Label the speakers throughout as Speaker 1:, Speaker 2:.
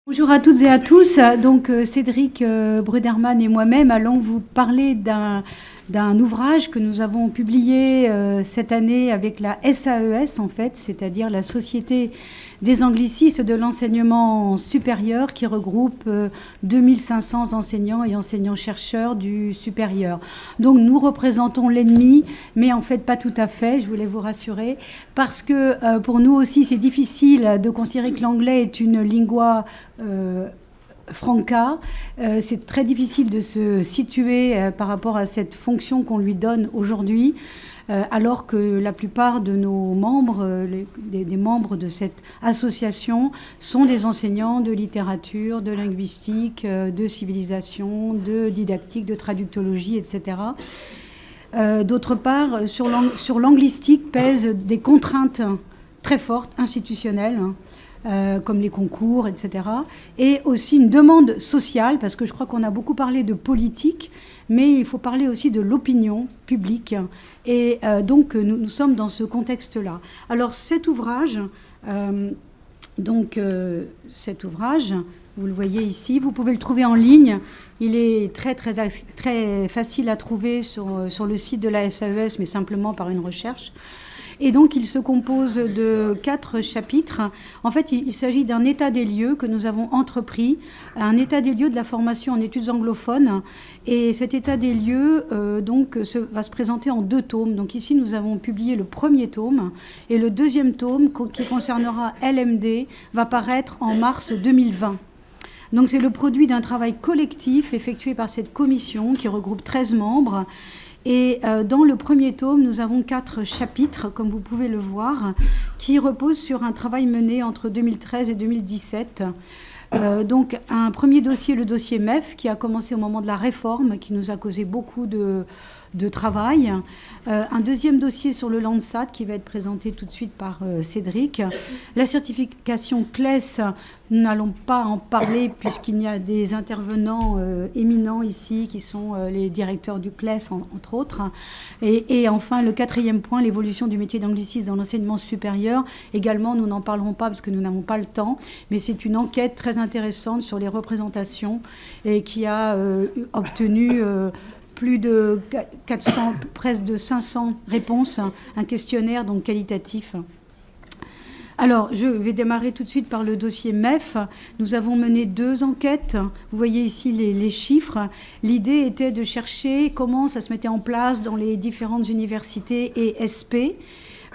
Speaker 1: Bonjour à toutes et à tous. Donc Cédric Bruderman et moi-même allons vous parler d'un ouvrage que nous avons publié cette année avec la SAES en fait, c'est-à-dire la Société des anglicistes de l'enseignement supérieur qui regroupe 2500 enseignants et enseignants-chercheurs du supérieur. Donc nous représentons l'ennemi, mais en fait pas tout à fait, je voulais vous rassurer, parce que pour nous aussi c'est difficile de considérer que l'anglais est une lingua franca. C'est très difficile de se situer par rapport à cette fonction qu'on lui donne aujourd'hui, alors que la plupart de nos membres, des membres de cette association, sont des enseignants de littérature, de linguistique, de civilisation, de didactique, de traductologie, etc. D'autre part, sur l'anglistique pèsent des contraintes très fortes, institutionnelles, comme les concours, etc. Et aussi une demande sociale, parce que je crois qu'on a beaucoup parlé de politique, mais il faut parler aussi de l'opinion publique. Et donc, nous sommes dans ce contexte-là. Alors, cet ouvrage, vous le voyez ici, vous pouvez le trouver en ligne. Il est très facile à trouver sur le site de la SAES, mais simplement par une recherche. Et donc, il se compose de 4 chapitres. En fait, il s'agit d'un état des lieux que nous avons entrepris, un état des lieux de la formation en études anglophones. Et cet état des lieux va se présenter en 2 tomes. Donc ici, nous avons publié le premier tome. Et le deuxième tome, qui concernera LMD, va paraître en mars 2020. Donc c'est le produit d'un travail collectif effectué par cette commission qui regroupe 13 membres. Et dans le premier tome, nous avons 4 chapitres, comme vous pouvez le voir, qui reposent sur un travail mené entre 2013 et 2017. Donc un premier dossier, le dossier MEF, qui a commencé au moment de la réforme, qui nous a causé beaucoup de travail. Un deuxième dossier sur le Landsat, qui va être présenté tout de suite par Cédric. La certification CLES, nous n'allons pas en parler puisqu'il y a des intervenants éminents ici qui sont les directeurs du CLES, entre autres. Et enfin, le 4e point, l'évolution du métier d'angliciste dans l'enseignement supérieur. Également, nous n'en parlerons pas parce que nous n'avons pas le temps, mais c'est une enquête très intéressante sur les représentations et qui a obtenu plus de 400, presque de 500 réponses, un questionnaire donc qualitatif. Alors, je vais démarrer tout de suite par le dossier MEF. Nous avons mené 2 enquêtes. Vous voyez ici les chiffres. L'idée était de chercher comment ça se mettait en place dans les différentes universités et SP,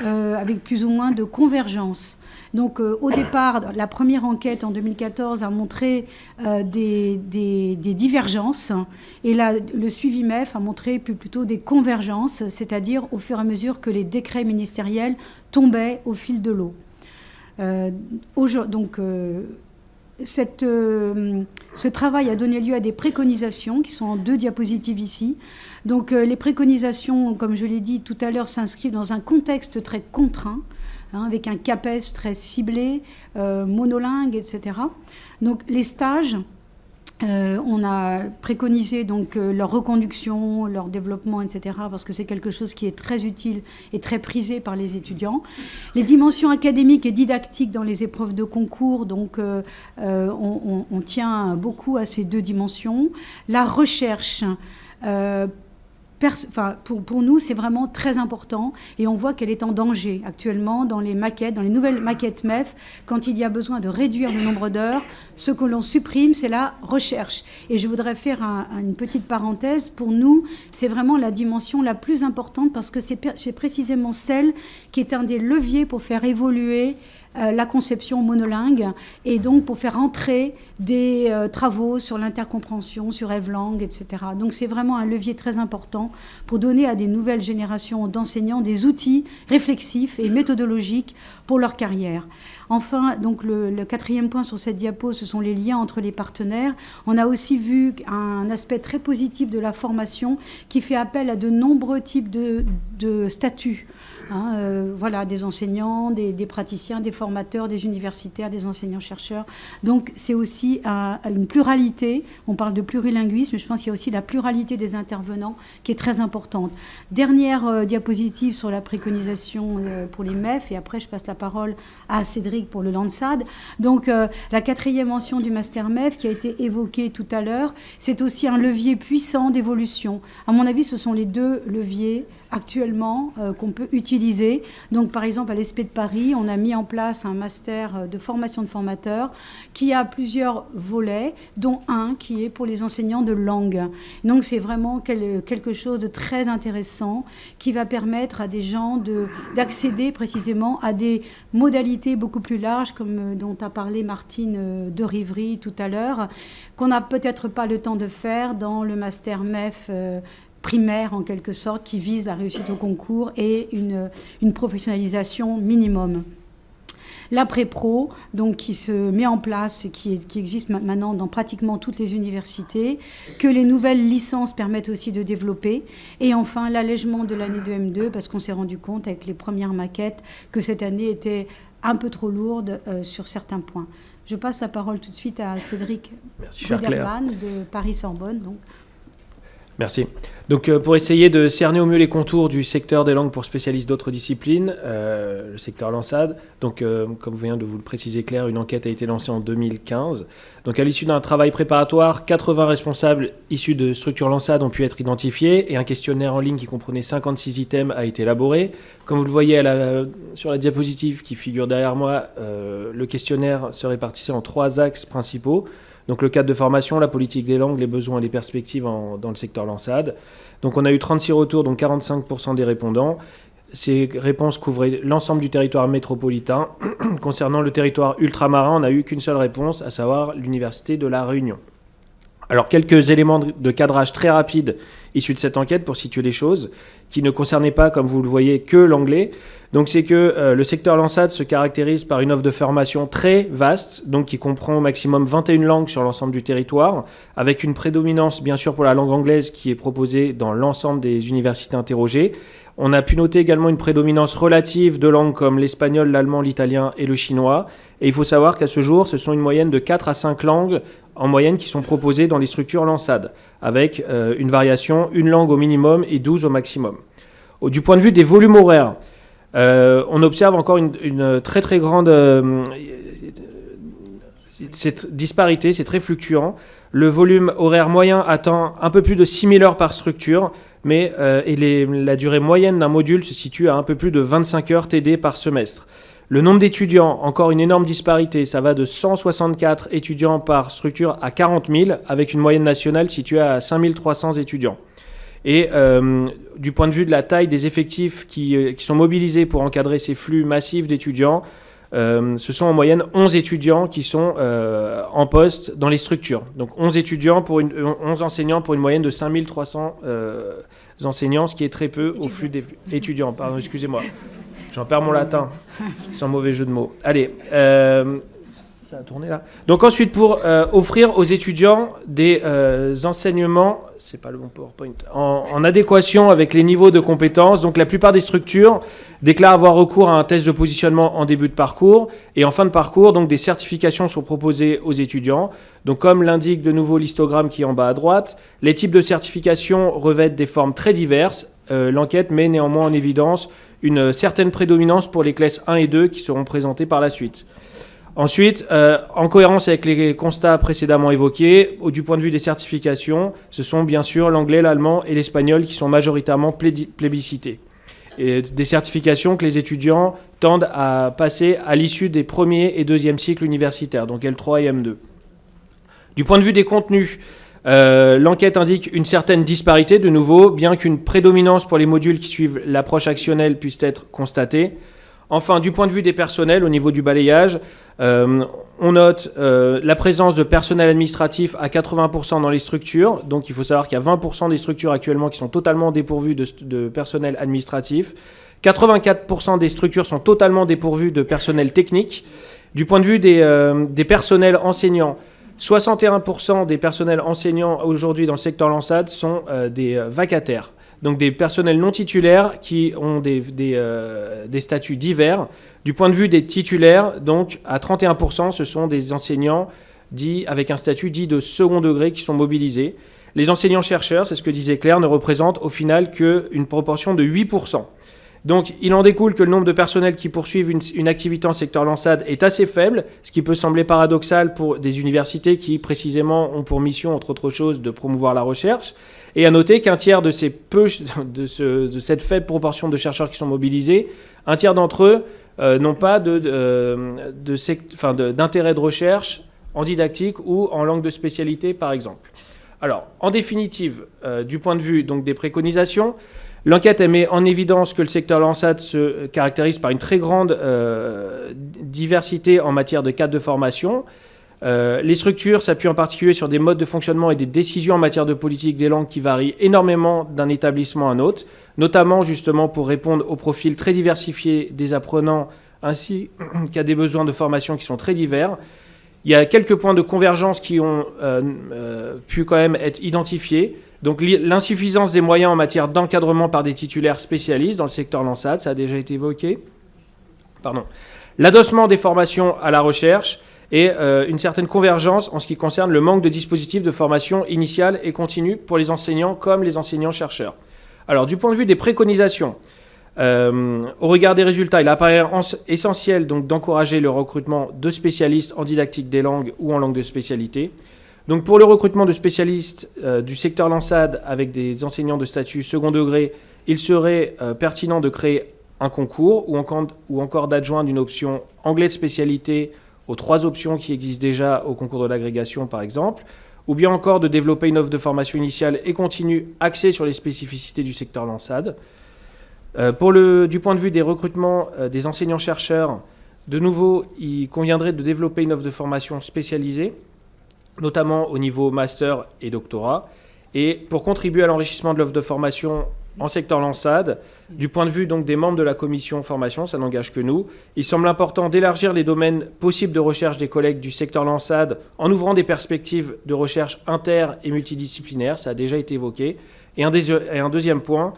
Speaker 1: avec plus ou moins de convergence. Donc, au départ, la première enquête en 2014 a montré des divergences. Et là, le suivi MEF a montré plutôt des convergences, c'est-à-dire au fur et à mesure que les décrets ministériels tombaient au fil de l'eau. Ce travail a donné lieu à des préconisations qui sont en 2 diapositives ici. Donc, les préconisations, comme je l'ai dit tout à l'heure, s'inscrivent dans un contexte très contraint, avec un CAPES très ciblé, monolingue, etc. Donc les stages, on a préconisé donc leur reconduction, leur développement, etc. parce que c'est quelque chose qui est très utile et très prisé par les étudiants. Les dimensions académiques et didactiques dans les épreuves de concours, donc on tient beaucoup à ces 2 dimensions. La recherche, pour nous, c'est vraiment très important et on voit qu'elle est en danger actuellement dans les maquettes, dans les nouvelles maquettes MEF. Quand il y a besoin de réduire le nombre d'heures, ce que l'on supprime, c'est la recherche. Et je voudrais faire une petite parenthèse. Pour nous, c'est vraiment la dimension la plus importante parce que c'est précisément celle qui est un des leviers pour faire évoluer la conception monolingue et donc pour faire entrer des travaux sur l'intercompréhension, sur EveLangue, etc. Donc c'est vraiment un levier très important pour donner à des nouvelles générations d'enseignants des outils réflexifs et méthodologiques pour leur carrière. Enfin, donc le 4e point sur cette diapo, ce sont les liens entre les partenaires. On a aussi vu un aspect très positif de la formation qui fait appel à de nombreux types de statuts. Voilà, des enseignants, des praticiens, des formateurs, des universitaires, des enseignants-chercheurs. Donc c'est aussi une pluralité. On parle de plurilinguisme, mais je pense qu'il y a aussi la pluralité des intervenants qui est très importante. Dernière diapositive sur la préconisation pour les MEF, et après je passe la parole à Cédric pour le Lansad. Donc la 4e mention du Master MEF qui a été évoquée tout à l'heure, c'est aussi un levier puissant d'évolution. À mon avis, ce sont les 2 leviers actuellement qu'on peut utiliser. Donc par exemple à l'ESP de Paris, on a mis en place un master de formation de formateurs qui a plusieurs volets, dont un qui est pour les enseignants de langue. Donc c'est vraiment quelque chose de très intéressant qui va permettre à des gens d'accéder précisément à des modalités beaucoup plus larges, comme dont a parlé Martine de Rivry tout à l'heure, qu'on n'a peut-être pas le temps de faire dans le master MEF primaire en quelque sorte, qui vise la réussite au concours et une professionnalisation minimum. L'après-pro, donc qui se met en place et qui existe maintenant dans pratiquement toutes les universités, que les nouvelles licences permettent aussi de développer. Et enfin, l'allègement de l'année de M2, parce qu'on s'est rendu compte avec les premières maquettes que cette année était un peu trop lourde sur certains points. Je passe la parole tout de suite à Cédric Ruderman de Paris-Sorbonne.
Speaker 2: Merci. Donc, pour essayer de cerner au mieux les contours du secteur des langues pour spécialistes d'autres disciplines, le secteur Lansad, donc, comme vient de vous le préciser Claire, une enquête a été lancée en 2015. Donc, à l'issue d'un travail préparatoire, 80 responsables issus de structures Lansad ont pu être identifiés et un questionnaire en ligne qui comprenait 56 items a été élaboré. Comme vous le voyez sur la diapositive qui figure derrière moi, le questionnaire se répartissait en 3 axes principaux. Donc le cadre de formation, la politique des langues, les besoins et les perspectives dans le secteur Lansad. Donc on a eu 36 retours, donc 45% des répondants. Ces réponses couvraient l'ensemble du territoire métropolitain. Concernant le territoire ultramarin, on n'a eu qu'une seule réponse, à savoir l'Université de La Réunion. Alors quelques éléments de cadrage très rapides issus de cette enquête pour situer les choses, qui ne concernaient pas, comme vous le voyez, que l'anglais. Donc c'est que le secteur Lansad se caractérise par une offre de formation très vaste, donc qui comprend au maximum 21 langues sur l'ensemble du territoire, avec une prédominance bien sûr pour la langue anglaise qui est proposée dans l'ensemble des universités interrogées. On a pu noter également une prédominance relative de langues comme l'espagnol, l'allemand, l'italien et le chinois. Et il faut savoir qu'à ce jour, ce sont une moyenne de 4 à 5 langues en moyenne qui sont proposées dans les structures Lansad, avec une variation, une langue au minimum et 12 au maximum. Du point de vue des volumes horaires, on observe encore une très très grande cette disparité, c'est très fluctuant. Le volume horaire moyen atteint un peu plus de 6000 heures par structure, mais la durée moyenne d'un module se situe à un peu plus de 25 heures TD par semestre. Le nombre d'étudiants, encore une énorme disparité, ça va de 164 étudiants par structure à 40 000, avec une moyenne nationale située à 5300 étudiants. Et du point de vue de la taille des effectifs qui sont mobilisés pour encadrer ces flux massifs d'étudiants, ce sont en moyenne 11 étudiants qui sont en poste dans les structures. Donc 11 enseignants pour une moyenne de 5300 enseignants, ce qui est très peu au flux des étudiants. Pardon, excusez-moi. J'en perds mon latin, sans mauvais jeu de mots. Allez, ça a tourné là. Donc ensuite, pour offrir aux étudiants des enseignements, c'est pas le bon PowerPoint, en adéquation avec les niveaux de compétences. Donc la plupart des structures déclarent avoir recours à un test de positionnement en début de parcours. Et en fin de parcours, donc des certifications sont proposées aux étudiants. Donc comme l'indique de nouveau l'histogramme qui est en bas à droite, les types de certifications revêtent des formes très diverses. L'enquête met néanmoins en évidence une certaine prédominance pour les classes 1 et 2 qui seront présentées par la suite. Ensuite, en cohérence avec les constats précédemment évoqués, du point de vue des certifications, ce sont bien sûr l'anglais, l'allemand et l'espagnol qui sont majoritairement plébiscités. Et des certifications que les étudiants tendent à passer à l'issue des premiers et deuxièmes cycles universitaires, donc L3 et M2. Du point de vue des contenus, l'enquête indique une certaine disparité, de nouveau, bien qu'une prédominance pour les modules qui suivent l'approche actionnelle puisse être constatée. Enfin, du point de vue des personnels, au niveau du balayage, on note la présence de personnel administratif à 80% dans les structures. Donc, il faut savoir qu'il y a 20% des structures actuellement qui sont totalement dépourvues de personnel administratif. 84% des structures sont totalement dépourvues de personnel technique. Du point de vue des personnels enseignants, 61% des personnels enseignants aujourd'hui dans le secteur Lansad sont des vacataires. donc des personnels non titulaires qui ont des statuts divers. Du point de vue des titulaires, donc à 31%, ce sont des enseignants dits avec un statut dit de second degré qui sont mobilisés. Les enseignants-chercheurs, c'est ce que disait Claire, ne représentent au final qu'une proportion de 8%. Donc il en découle que le nombre de personnels qui poursuivent une activité en secteur Lansade est assez faible, ce qui peut sembler paradoxal pour des universités qui précisément ont pour mission, entre autres choses, de promouvoir la recherche. Et à noter qu'un tiers de cette faible proportion de chercheurs qui sont mobilisés, un tiers d'entre eux n'ont pas d'intérêt de recherche en didactique ou en langue de spécialité, par exemple. Alors, en définitive, du point de vue donc, des préconisations, l'enquête met en évidence que le secteur Lansade se caractérise par une très grande diversité en matière de cadres de formation. Les structures s'appuient en particulier sur des modes de fonctionnement et des décisions en matière de politique des langues qui varient énormément d'un établissement à un autre, notamment justement pour répondre aux profils très diversifiés des apprenants ainsi qu'à des besoins de formation qui sont très divers. Il y a quelques points de convergence qui ont pu quand même être identifiés. Donc l'insuffisance des moyens en matière d'encadrement par des titulaires spécialistes dans le secteur Lansade, ça a déjà été évoqué. L'adossement des formations à la recherche et une certaine convergence en ce qui concerne le manque de dispositifs de formation initiale et continue pour les enseignants comme les enseignants-chercheurs. Alors du point de vue des préconisations, au regard des résultats, il apparaît essentiel donc d'encourager le recrutement de spécialistes en didactique des langues ou en langue de spécialité. Donc pour le recrutement de spécialistes du secteur Lansade avec des enseignants de statut second degré, il serait pertinent de créer un concours ou encore d'adjoindre une option anglais de spécialité aux 3 options qui existent déjà au concours de l'agrégation par exemple, ou bien encore de développer une offre de formation initiale et continue axée sur les spécificités du secteur Lansade. Du point de vue des recrutements des enseignants-chercheurs, de nouveau, il conviendrait de développer une offre de formation spécialisée, notamment au niveau master et doctorat. Et pour contribuer à l'enrichissement de l'offre de formation en secteur Lansade, du point de vue donc des membres de la commission formation, ça n'engage que nous, il semble important d'élargir les domaines possibles de recherche des collègues du secteur Lansade en ouvrant des perspectives de recherche inter- et multidisciplinaires, ça a déjà été évoqué. Et un deuxième point,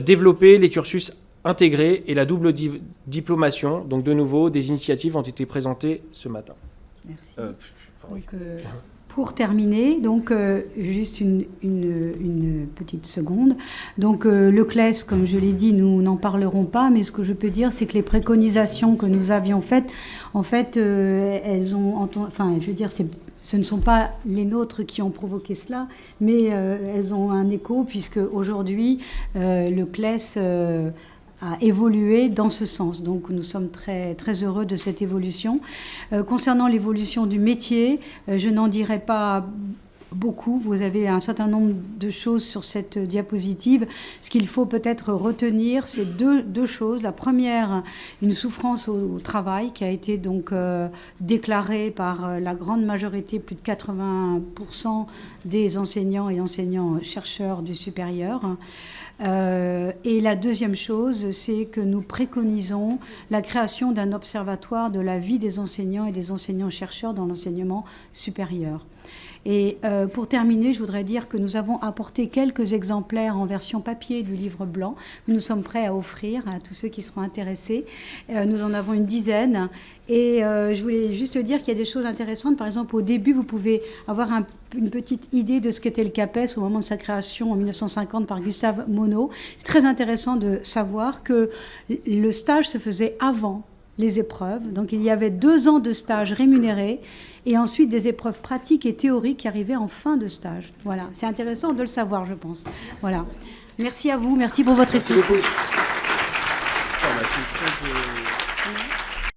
Speaker 2: développer les cursus intégrés et la double diplomation. Donc de nouveau, des initiatives ont été présentées ce matin.
Speaker 1: Merci. Pour terminer, donc juste une petite seconde. Donc le CLES, comme je l'ai dit, nous n'en parlerons pas, mais ce que je peux dire, c'est que les préconisations que nous avions faites, en fait, elles ont, je veux dire, ce ne sont pas les nôtres qui ont provoqué cela, mais elles ont un écho puisque aujourd'hui le CLES a évolué dans ce sens. Donc nous sommes très, très heureux de cette évolution. Concernant l'évolution du métier, je n'en dirai pas beaucoup. Vous avez un certain nombre de choses sur cette diapositive. Ce qu'il faut peut-être retenir, c'est deux choses. La première, une souffrance au travail qui a été donc déclarée par la grande majorité, plus de 80% des enseignants et enseignants-chercheurs du supérieur. Et la deuxième chose, c'est que nous préconisons la création d'un observatoire de la vie des enseignants et des enseignants-chercheurs dans l'enseignement supérieur. Et pour terminer, je voudrais dire que nous avons apporté quelques exemplaires en version papier du livre blanc que nous sommes prêts à offrir à tous ceux qui seront intéressés. Nous en avons une dizaine. Et je voulais juste dire qu'il y a des choses intéressantes. Par exemple, au début, vous pouvez avoir une petite idée de ce qu'était le CAPES au moment de sa création en 1950 par Gustave Monod. C'est très intéressant de savoir que le stage se faisait avant les épreuves. Donc il y avait 2 ans de stage rémunéré et ensuite des épreuves pratiques et théoriques qui arrivaient en fin de stage. Voilà, c'est intéressant de le savoir, je pense. Voilà. Merci à vous, merci pour votre écoute.